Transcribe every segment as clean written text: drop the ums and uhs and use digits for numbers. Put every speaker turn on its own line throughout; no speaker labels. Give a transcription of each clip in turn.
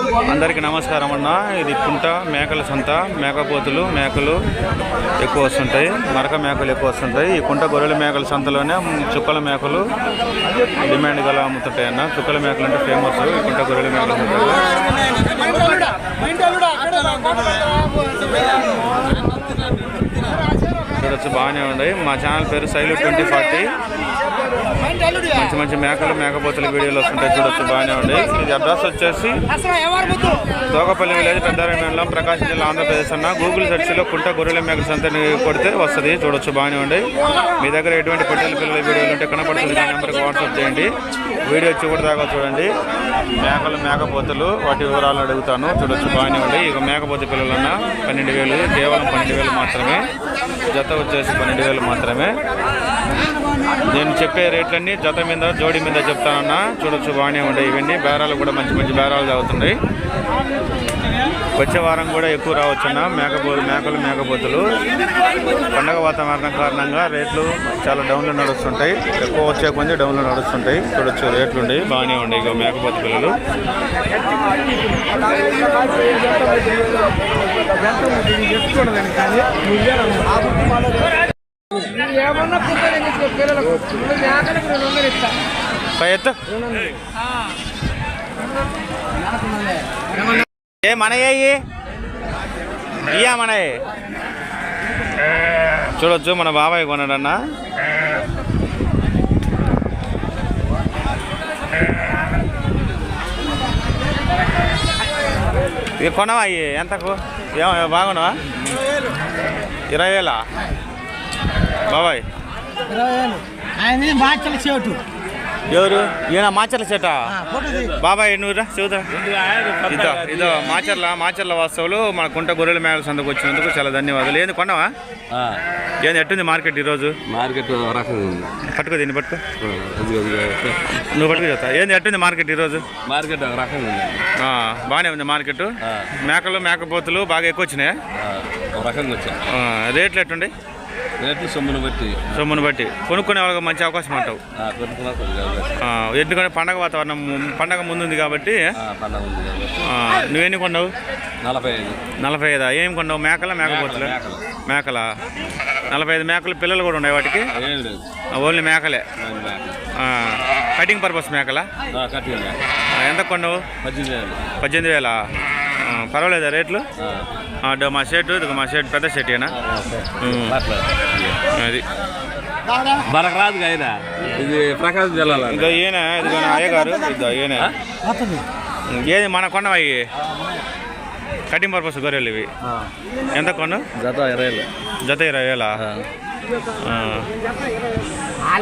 అందరికీ నమస్కారం అన్న. ఇది కుంట మేకల సంత. మేకపోతులు మేకలు ఎక్కువ వస్తుంటాయి, మరక మేకలు ఎక్కువ వస్తుంటాయి. ఈ కుంట గొర్రెల మేకల సంతలోనే చుక్కల మేకలు డిమాండ్ గల అమ్ముతుంటాయి అన్న. చుక్కల మేకలు అంటే ఫేమస్ ఈ కుంట గొర్రెల మేకల సంతలో. చూడొచ్చు, బాగానే ఉన్నాయి. మా ఛానల్ పేరు శైలు 2040. మంచి మంచి మేకలు మేకపోతుల వీడియోలు వస్తుంటాయి. చూడొచ్చు, బాగానే ఉన్నాయి. ఇది అడ్రస్ వచ్చేసి తోకపల్లి విలేజ్, పెద్దారెడ్డి మండలం, ప్రకాశం జిల్లా, ఆంధ్రప్రదేశ్ అన్న. గూగుల్ సెర్చ్లో కుంట గొర్రెల మేకల సంతని కొడితే వస్తుంది. చూడొచ్చు, బాగానే ఉన్నాయి. మీ దగ్గర ఎటువంటి పొట్టేల పిల్లల వీడియోలు ఉంటే కనపడుతుంది, ఆ నెంబర్కి వాట్సాప్ చేయండి. వీడియో చివరి దాకా చూడండి. మేకలు మేకపోతులు వాటి వివరాలు అడుగుతాను. చూడొచ్చు, బాగానే ఉన్నాయి. ఇక మేకపోతు పిల్లలన్నా 12,000, కేవలం 12,000 మాత్రమే. జత వచ్చేసి 12,000 మాత్రమే. నేను చెప్పే రేట్లన్నీ జత మీద జోడి మీద చెప్తానన్నా. చూడొచ్చు, బాగానే ఉంటాయి. ఇవన్నీ బేరాలు కూడా మంచి మంచి బేరాలు అవుతున్నాయి. వచ్చే వారం కూడా ఎక్కువ రావచ్చన్న మేకలు మేకపోతులు. పండగ వాతావరణం కారణంగా రేట్లు చాలా డౌన్లో నడుస్తుంటాయి. ఎక్కువ వచ్చే కొంచెం డౌన్లో నడుస్తుంటాయి. చూడొచ్చు, రేట్లు ఉండేవి బాగానే ఉండేవి. ఇక మేకపోతు పిల్లలు ఏ మనయ్యి ఇయ్యా మనయ్య. చూడొచ్చు, మన బాబాయ్ కొన్నాడన్న. ఇక కొనవా అయ్యి ఎంతకు? ఏమో బాగున్నావా? 20,000 బాబాయ్. ఎవరు ఈయన? మాచర్ల చెట బాబాయ్. నువ్వురా చూద్దా. ఇదో మాచర్ల వాస్తవులు మన కుంట గొర్రెల మేకల సంతకు వచ్చినందుకు చాలా ధన్యవాదాలు. ఏంది కొన్నావా? ఏంది ఎట్టుంది మార్కెట్ ఈరోజు?
మార్కెట్
పట్టుకో, దీన్ని పట్టుకో, నువ్వు పట్టుకు చెప్తా. ఏంది ఎట్టుంది మార్కెట్ ఈరోజు?
మార్కెట్ రకంగా
బాగానే ఉంది మార్కెట్. మేకలు మేకపోతులు బాగా ఎక్కువ వచ్చినాయా?
రకంగా వచ్చాయి.
రేట్లు ఎట్టుండి?
రేట్లు సొమ్మును బట్టి కొనుక్కునే వాళ్ళకి మంచి అవకాశం అంటావు. ఎందుకంటే పండగ వాతావరణం, పండగ ముందుంది కాబట్టి. నువ్వెన్ని కొన్నావు? 45. ఏం కొన్నావు? మేకల మేకపోతులు? మేకల 45 మేకలు. పిల్లలు కూడా ఉన్నాయి వాటికి? ఓన్లీ మేకలే. కటింగ్ పర్పస్ మేకల ఎంత కొన్నావు? 18,000. పర్వాలేదా రేట్లు? మా షర్టు, ఇది మా షర్ట్ పెద్ద షర్టేనా? అది మనకు రాదు అయినా. ఇది ప్రకాశం జిల్లాలో.
ఇంకా ఈయన ఇది అయ్యగారు. ఇది ఈయన ఏది మన కొన్నవా? అవి కటింగ్ పర్పస్ గొర్రెలు ఇవి. ఎంత కొన్నావు?
జత 20,000.
జత 20,000.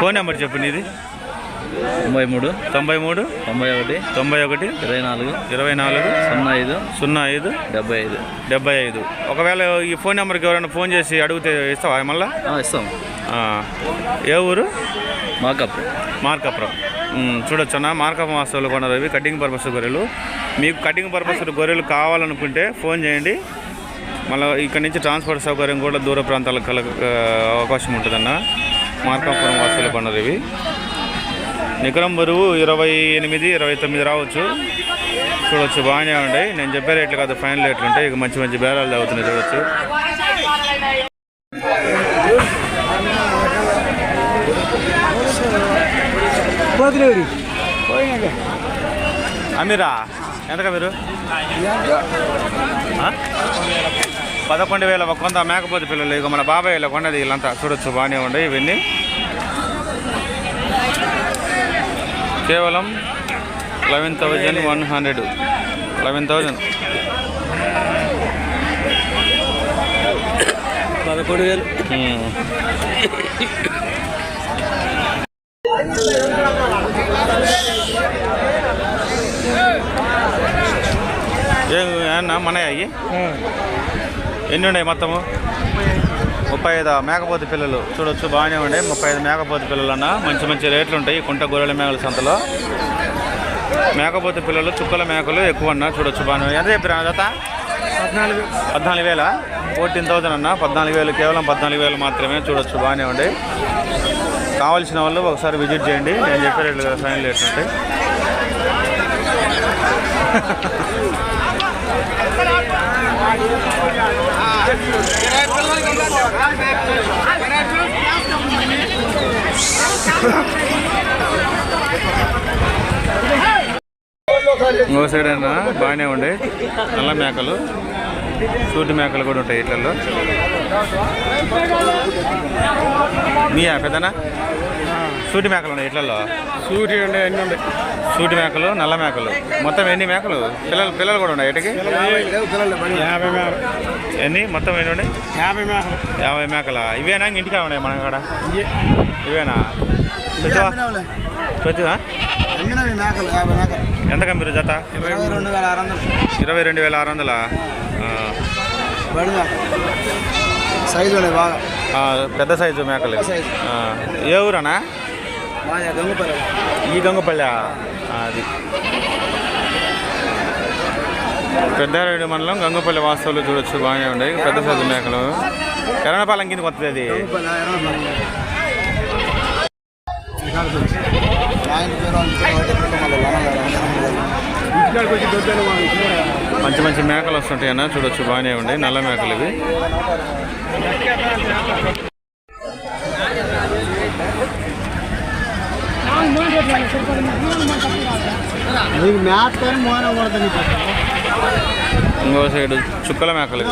ఫోన్ నెంబర్ చెప్పు నీది.
93
91
24 05 75.
ఒకవేళ ఈ ఫోన్ నెంబర్కి ఎవరైనా ఫోన్ చేసి అడిగితే ఇస్తావా? మళ్ళీ
ఇస్తాం.
ఏ ఊరు?
మార్కాపురం.
చూడొచ్చన్నా, మార్కాపురం వాస్తవులు కొన్నారు ఇవి కటింగ్ పర్పస్ గొర్రెలు. మీకు కటింగ్ పర్పస్ గొర్రెలు కావాలనుకుంటే ఫోన్ చేయండి. మళ్ళీ ఇక్కడ నుంచి ట్రాన్స్పోర్ట్ సౌకర్యం కూడా దూర ప్రాంతాలకు అవకాశం ఉంటుందన్న. మార్కాపురం వాస్తవులు కొన్నారు ఇవి. నికరం బరువు 28, 29 రావచ్చు. చూడొచ్చు, బాగానే ఉంటాయి. నేను చెప్పే రేట్లు కాదు, ఫైనల్ రేట్లు ఉంటాయి. ఇక మంచి మంచి బేరాలు అవుతున్నాయి. చూడొచ్చు. అమీరా ఎంతగా మీరు? 11,000 కొంత మేకపోతే పిల్లలు. ఇక మన బాబాయ్ ఇలా కొన్నది వీళ్ళంతా. చూడొచ్చు, బాగానే ఉన్నాయి ఇవన్నీ. కేవలం 11,100. 11,000.
11,000.
ఏమన్నా మనయ్య అయ్యి ఎన్ని ఉన్నాయి మొత్తము? 35 మేకపోతు పిల్లలు. చూడొచ్చు, బాగానే ఉండే 35 మేకపోతు పిల్లలు అన్న. మంచి మంచి రేట్లు ఉంటాయి కుంట గొర్రెల మేకల సంతలో. మేకపోతు పిల్లలు, చుక్కల మేకలు ఎక్కువ అన్న. చూడొచ్చు, బాగానే. ఎంత చెప్పారు జత? 14,000. 14,000 అన్న. 14,000, కేవలం 14,000 మాత్రమే. చూడొచ్చు, బాగానే ఉండే. కావాల్సిన వాళ్ళు ఒకసారి విజిట్ చేయండి. నేను చెప్పే రేట్లు కదా, ఫైనల్ రేట్లు ఉంటాయి. ఇంకో సైడ్ అయినా బాగానే ఉండే నల్ల మేకలు, సూటి మేకలు కూడా ఉంటాయి ఇట్లలో. మీయా పెద్దనా? సూటి మేకలు ఉన్నాయి ఇట్లలో.
సూటి ఉండే అన్నీ ఉన్నాయి.
సూటి మేకలు, నల్ల మేకలు, మొత్తం ఎన్ని మేకలు? పిల్లలు కూడా ఉన్నాయి ఇటుకి?
50 మేకలు.
ఎన్ని మొత్తం ఎన్ని ఉన్నాయి?
50 మేకలు.
50 మేకలా? ఇవేనా ఇంటికా ఉన్నాయి మన కాడ? ఇవేనా? ప్రతిదా ఎంత కంపెనీ జత? 22,600. పెద్ద సైజు మేకలు. ఏ ఊరనా? ఈ గంగపల్లె. అది పెద్దారెడ్డి మండలం గంగపల్లి వాస్తవులు చూడొచ్చు, బాగానే ఉన్నాయి పెద్ద సైజు మేకలు. ఎర్రనపాలెం కిందకి వస్తుంది అది. మంచి మంచి మేకలు వస్తుంటాయి అన్న, చూడొచ్చు బాగానే ఉండే నల్ల మేకలు ఇవి. ఇంకో సైడ్ చుక్కల మేకలు.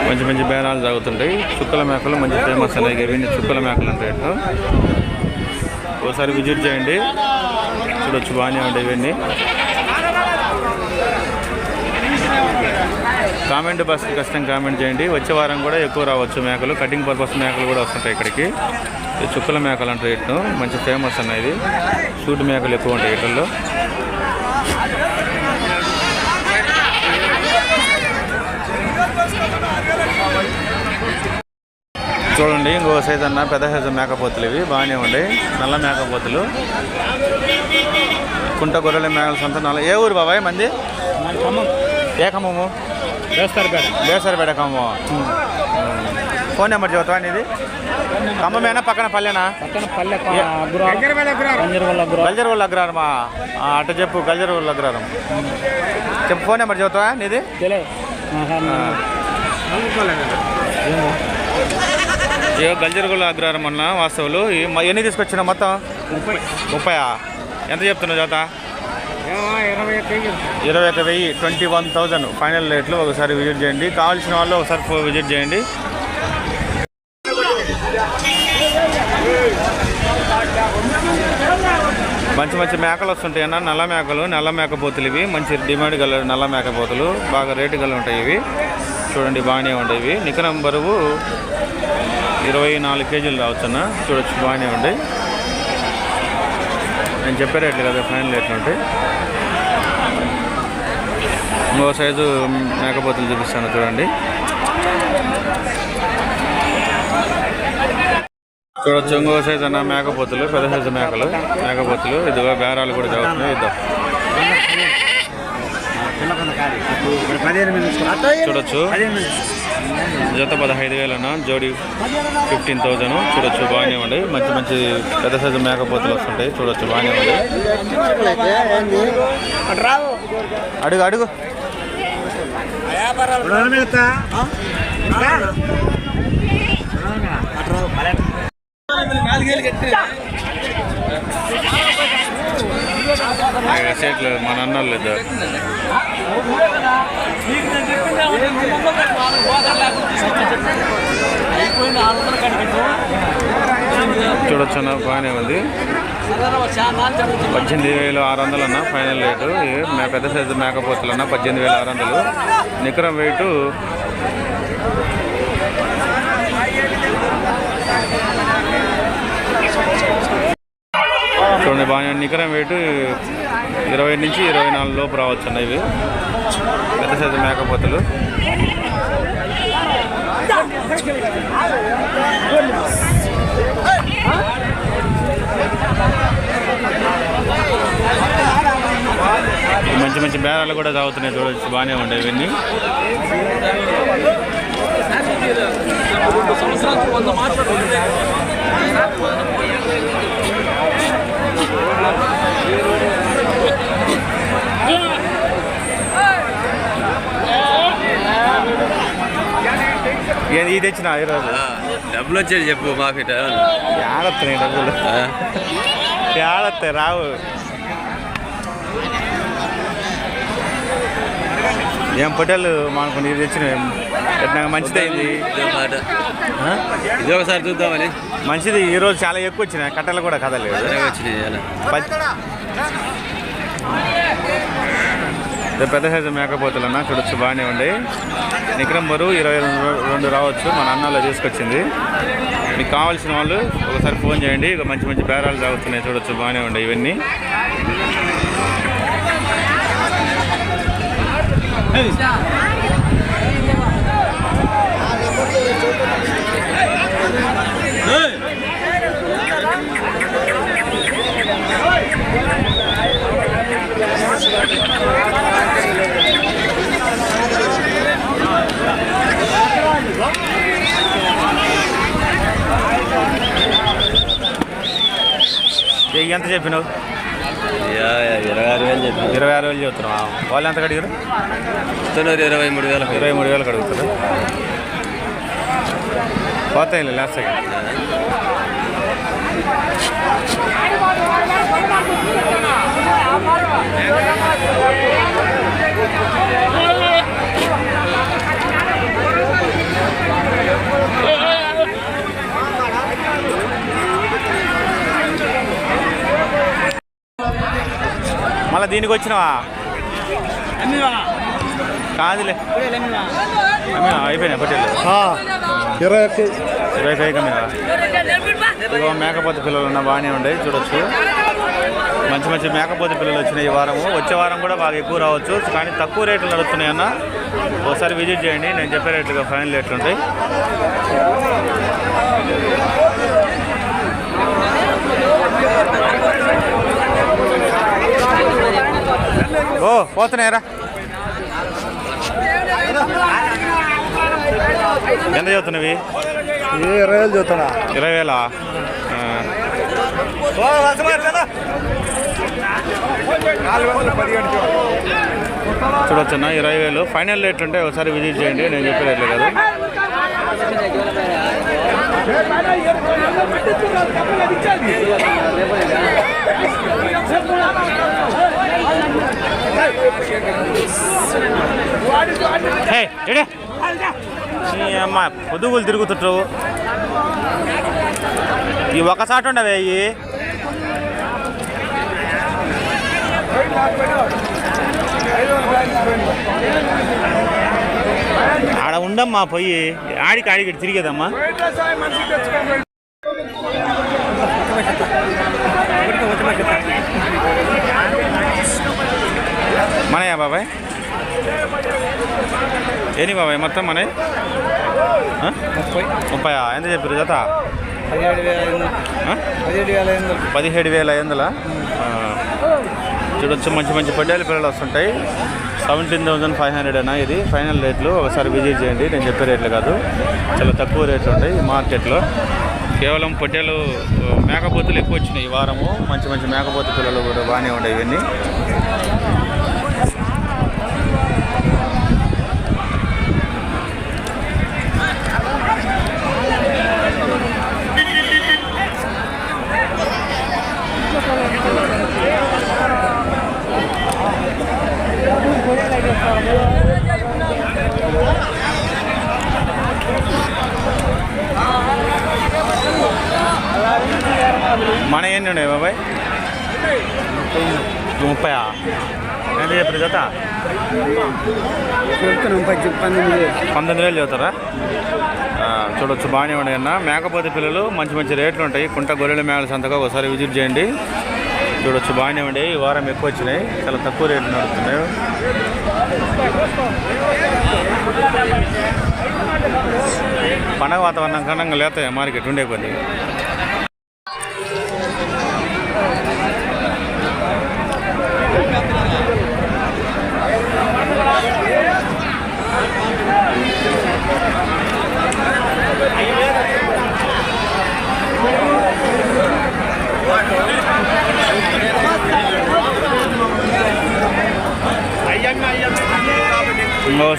మంచి మంచి బేరాలు సాగుతుంటాయి. చుక్కల మేకలు మంచి ఫేమస్ ఉన్నాయి. ఇవన్నీ చుక్కల మేకలు అంటే ఒకసారి విజిట్ చేయండి, చూడొచ్చు బాగానే ఉంటాయి ఇవన్నీ. కామెంట్ బాక్స్కి కష్టం కామెంట్ చేయండి. వచ్చే వారం కూడా ఎక్కువ రావచ్చు మేకలు. కటింగ్ పర్పస్ మేకలు కూడా వస్తుంటాయి ఇక్కడికి. చుక్కల మేకలు అంటే ఇటు మంచి ఫేమస్ అన్నది. సూటి మేకలు ఎక్కువ ఉంటాయి ఇట్లలో. చూడండి ఇంకో సైజు అన్న పెద్ద సైజు మేకపోతులు ఇవి, బాగానే ఉన్నాయి నల్ల మేకపోతులు. కుంట గొర్రెల మేకల సొంత నల్ల. ఏ ఊరు బాబాయ్ మంది? ఏ ఖమ్మము? బేసరపేట ఖమ్మం. ఫోన్ నెంబర్ చెబుతావా నీది? ఖమ్మమేనా పక్కన పల్లెనా? గల్జర్వల్ అగ్రహారమా? అట్ట చెప్పు, గల్జర్వల్ అగ్రహారం చెప్పు. ఫోన్ నెంబర్ చెబుతావా నీది? గల్జర్వల్ అగ్రహారం అన్న వాస్తవులు. ఎన్ని తీసుకొచ్చినా మొత్తం? 30. ఎంత చెప్తున్నావు జత? 21,000. 21,000 ఫైనల్ రేట్లు. ఒకసారి విజిట్ చేయండి, కావాల్సిన వాళ్ళు ఒకసారి విజిట్ చేయండి. మంచి మంచి మేకలు వస్తుంటాయి అన్న, నల్ల మేకలు, నల్ల మేకపోతులు ఇవి. మంచి డిమాండ్ గల నల్ల మేకపోతులు, బాగా రేటు గల ఉంటాయి ఇవి. చూడండి బాగానే ఉంటాయి ఇవి. నికరం బరువు 24 కేజీలు రావచ్చు అన్న, చూడొచ్చు బాగానే ఉంటాయి. నేను చెప్పే రేట్లు కదా ఫైనల్ రేట్లు ఉంటాయి. ఇంకో సైజు మేకపోతులు చూపిస్తాను చూడండి. చూడొచ్చు ఇంకో సైజు అన్న మేకపోతులు, పెద్ద సైజు మేకపోతులు. ఇదిగో బేరాలు కూడా చదువుతున్నాయి. ఇద్దాం చూడొచ్చు. జత 15,000 అన్న, జోడి 15,000. చూడొచ్చు బాగానే ఉండే మంచి మంచి పెద్ద సైజు మేకపోతులు వస్తుంటాయి. చూడొచ్చు బాగానే ఉండే. అడుగు అడుగు. సేట్లు మన అన్నారు లేదా? చూడొచ్చు అన్న బాగానే ఉంది. 18,600 అన్న ఫైనల్ రేటు. పెద్ద సైజు మేకపోతులు అన్న 18,600. నికరం వెయిట్ చూడండి బాగా. నికరం వెయిట్ 20 నుంచి 24 లోపు రావచ్చు అన్న ఇవి పెద్ద సైజు మేకపోతులు. మంచి మంచి బేరాలు కూడా తాగుతున్నాయి. చూడవచ్చు బాగానే ఉంటాయి ఇవన్నీ. ఇది తెచ్చిన ఈరోజు
డబ్బులు వచ్చేది చెప్పు మాకు
ఏడొస్తున్నాయి డబ్బులు ఏడొస్తాయి రావు. ఏం పొట్టేళ్ళు మానుకుని ఇది తెచ్చిన మంచిదైంది.
ఇది ఒకసారి చూద్దామని
మంచిది. ఈరోజు చాలా ఎక్కువ వచ్చినాయి, కట్టలు కూడా కదలేదు. పెద్ద సైజు మేకపోతులు అన్న చూడొచ్చు, బాగానే ఉండి. నికరం బరువు 22 రావచ్చు. మన అన్నలో తీసుకొచ్చింది. మీకు కావాల్సిన వాళ్ళు ఒకసారి ఫోన్ చేయండి. ఇక మంచి మంచి బేరాలు సాగుతున్నాయి చూడొచ్చు, బాగానే ఉండే ఇవన్నీ. ఎంత చెప్పినావు?
26,000 చెప్పి
26,000 చెప్తున్నావా? వాళ్ళు ఎంత కడిగారు?
23,000.
23,000 కడుగుతారు. పోతాయి లాస్ట్ సెకండ్. మళ్ళీ దీనికి వచ్చినావా? కాదులే అయిపోయినా పట్టేళ్ళు 25 కమ్మినా. ఇదిగో మేకపోతే పిల్లలు ఉన్న బాగానే ఉండే చూడొచ్చు. మంచి మంచి మేకపోతే పిల్లలు వచ్చినాయి ఈ వారము. వచ్చే వారం కూడా బాగా ఎక్కువ రావచ్చు, కానీ తక్కువ రేట్లు నడుస్తున్నాయన్న. ఒకసారి విజిట్ చేయండి, నేను చెప్పే రేట్లుగా ఫైనల్ రేట్లు ఉంటాయి. ఓ పోతున్నాయరా. ఎంత చదువుతున్నవి?
20,000 చదువుతున్నా.
20,000. చూడొచ్చున్నా 20,000 ఫైనల్ రేట్లు ఉంటాయి. ఒకసారి విజిట్ చేయండి, నేను చెప్పే రేట్లే కదా. అమ్మ పొదుగులు తిరుగుతుంటావు. ఈ ఒకసారి ఉండవే అయ్యి. ఆడ ఉండమ్మా, పోయి ఆడికి తిరిగేదమ్మా. మనయా బాబాయ్? ఏని బాబాయ్ మొత్తం మన 30. ఎంత చెప్పారు జత? 17,500. చూడొచ్చు, మంచి మంచి పడ్డాలి పిల్లలు వస్తుంటాయి. 17,500 అన్న ఇది ఫైనల్ రేట్లు. ఒకసారి విజిట్ చేయండి, నేను చెప్పే రేట్లు కాదు, చాలా తక్కువ రేట్లు ఉంటాయి ఈ మార్కెట్లో. కేవలం పొట్టేలు మేకపోతులు ఎక్కువ వచ్చినాయి ఈ వారము. మంచి మంచి మేకపోతు పిల్లలు కూడా బాగానే ఉన్నాయి ఇవన్నీ. మన ఎన్ని ఉన్నాయి బాబాయ్? 30. ఎంత చెప్పారు జత? 19,000 చదువుతారా? చూడొచ్చు, బాగానే ఉన్నాయి అన్న. మేకపోతే పిల్లలు మంచి మంచి రేట్లు ఉంటాయి. కుంట గొర్రెల మేళ సంతగా ఒకసారి విజిట్ చేయండి. చూడొచ్చు, బాగానే ఉండే. ఈ వారం ఎక్కువ వచ్చినాయి, చాలా తక్కువ రేట్లు నడుస్తున్నాయి. పండగ వాతావరణం కన్నా లేతాయి మార్కెట్ ఉండే కొద్ది.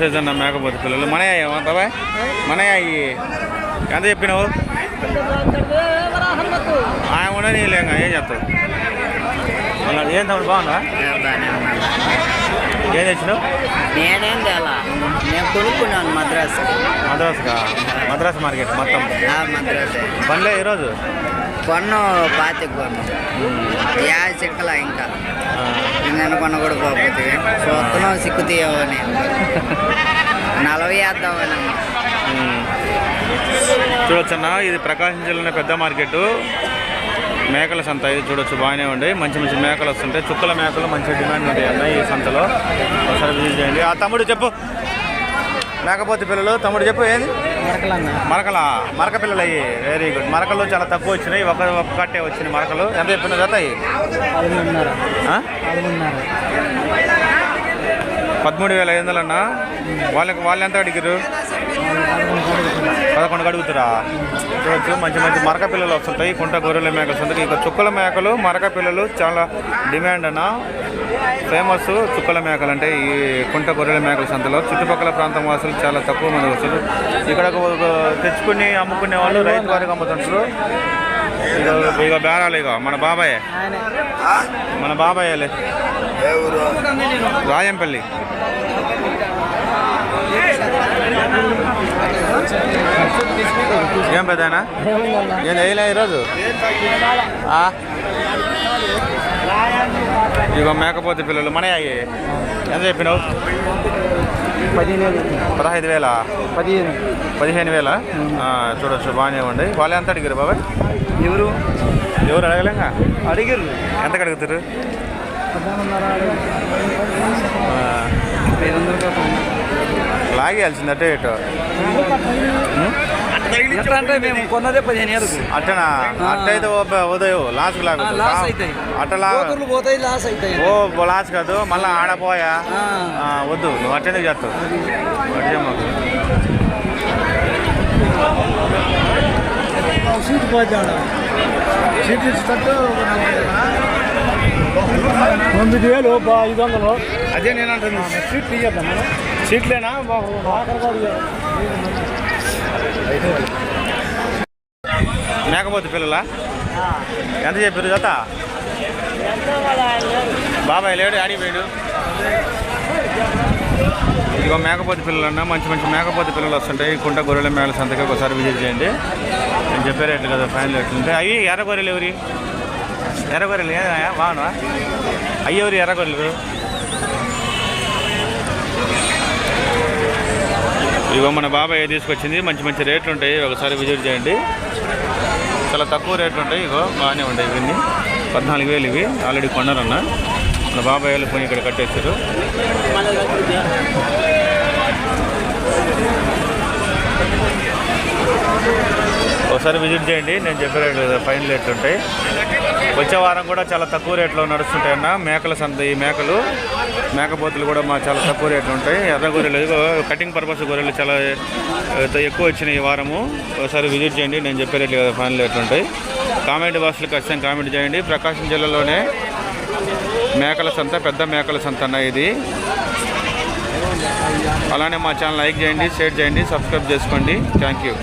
సైజ్ అన్న మేకపోతే పిల్లలు మనయ్య బాబాయ్ మనయ్య అయ్యి ఎంత చెప్పినావు ఆయన ఉండని లేక ఏం చెప్తావు ఏం తమ్ముడు బాగుందా ఏం తెచ్చినావు
నేనేం తేలా నేను కొనుక్కున్నాను
మద్రాసుకా మద్రాసు మార్కెట్ మొత్తం
మద్రాసే
బండ్లే ఈరోజు
కొన్ను పాతికి కొన్ను చిక్కల ఇంకా నేను కొన్న కూడా పోతే చూస్తున్నాం సిక్కు తీయవని 40 వేద్దామని
చూడొచ్చన్న ఇది ప్రకాశం జిల్లాలో పెద్ద మార్కెట్ మేకల సంత ఇది చూడొచ్చు బాగానే ఉండి మంచి మంచి మేకలు వస్తుంటాయి చుక్కల మేకలు మంచి డిమాండ్ ఉంటాయి అన్న ఈ సంతలో ఒకసారి విజిట్ చేయండి ఆ తమ్ముడు చెప్పు మేకపోతే పిల్లలు తమ్ముడు చెప్పు ఏది మరక పిల్లలు అయ్యి వెరీ గుడ్ మరకలు చాలా తక్కువ వచ్చినాయి ఒక కట్టే వచ్చినాయి మరకలు ఎంత చెప్పిన జత అయ్యి 13,500 అన్న వాళ్ళు ఎంత అడిగారు 11 అడుగుతారా చూడొచ్చు మంచి మంచి మరక పిల్లలు వస్తుంటాయి కుంట గొర్రెల మేకలు వస్తుంటాయి ఇక చుక్కల మేకలు మరక పిల్లలు చాలా డిమాండ్ అన్న ఫేమస్ చుక్కల మేకలు అంటే ఈ కుంట గొర్రెల మేకల సంతలో చుట్టుపక్కల ప్రాంతం వాసులు చాలా తక్కువ మంది వస్తారు ఇక్కడ తెచ్చుకుని అమ్ముకునే వాళ్ళు రైతు వారికి అమ్ముతుంటారు ఇక బేరాలు ఇక మన బాబాయ్లే రాజంపల్లి ఏం పెద్దనా నేను వేయలే ఈరోజు ఇక మేకపోతే పిల్లలు మన ఎంత చెప్పినావు 15,000 15,000 చూడొచ్చు బాగానే ఉండి వాళ్ళు ఎంత అడిగారు బాబాయ్ ఎవరు అడగలేక అడిగారు ఎంతకు అడుగుతారు లాగేయాల్సింది అటే ఇటు
అంటే మేము కొన్నదే 15,000
అట్టనా అట్టయితే ఉదయం లాస్కి అట్టలా
పోతాయి లాస్ అవుతాయి
ఓ లాస్ కాదు మళ్ళీ ఆడపోయా వద్దు నువ్వు అట్టనే చేస్తావు అట్టే మాకు
సీట్ పోతాడు సీట్ ఇచ్చినట్టు 9,000 500
అదే నేను అంటుంది
సీట్లు ఇవ్వద్దాం మనం
సీట్లేనా మేకపోతే పిల్లలా ఎంత చెప్పారు జత బాబాయ్ లేడు ఆడిపోయాడు ఇదిగో మేకపోతే పిల్లలు అన్న మంచి మంచి మేకపోతే పిల్లలు వస్తుంటాయి కుంట గొర్రెల మేకల సంతకి ఒకసారి విజిట్ చేయండి నేను చెప్పే రేట్లు కదా ఫైనల్ రేట్లు ఉంటాయి అవి ఎర్ర గొర్రెలు ఎవరి ఎర్ర గొర్రెలు బాగున్నా అయ్యెవరి ఎర్ర గొర్రెలు ఇగో మన బాబాయ్ తీసుకొచ్చింది మంచి మంచి రేట్లు ఉంటాయి ఒకసారి విజిట్ చేయండి చాలా తక్కువ రేట్లు ఉంటాయి ఇగో బాగానే ఉంటాయి ఇవన్నీ 14,000 ఇవి ఆల్రెడీ కొన్నారన్న మన బాబాయ్ వాళ్ళు పోయి ఇక్కడ కట్టేశారు ఒకసారి విజిట్ చేయండి నేను చెప్పే రేట్లు ఫైన్ రేట్లు ఉంటాయి వచ్చే వారం కూడా చాలా తక్కువ రేట్లో నడుస్తుంటాయి అన్న మేకల సంత ఈ మేకపోతులు కూడా చాలా తక్కువ రేట్లు ఉంటాయి ఎర్ర గొర్రెలు కటింగ్ పర్పస్ గొర్రెలు చాలా ఎక్కువ వచ్చినాయి ఈ వారము ఒకసారి విజిట్ చేయండి నేను చెప్పే రేట్లు కదా ఫైనల్ రేట్లు ఉంటాయి కామెంట్ బాక్స్లో ఖచ్చితంగా కామెంట్ చేయండి ప్రకాశం జిల్లాలోనే మేకల సంత పెద్ద మేకల సంత అన్న ఇది అలానే మా ఛానల్ లైక్ చేయండి షేర్ చేయండి సబ్స్క్రైబ్ చేసుకోండి థ్యాంక్ యూ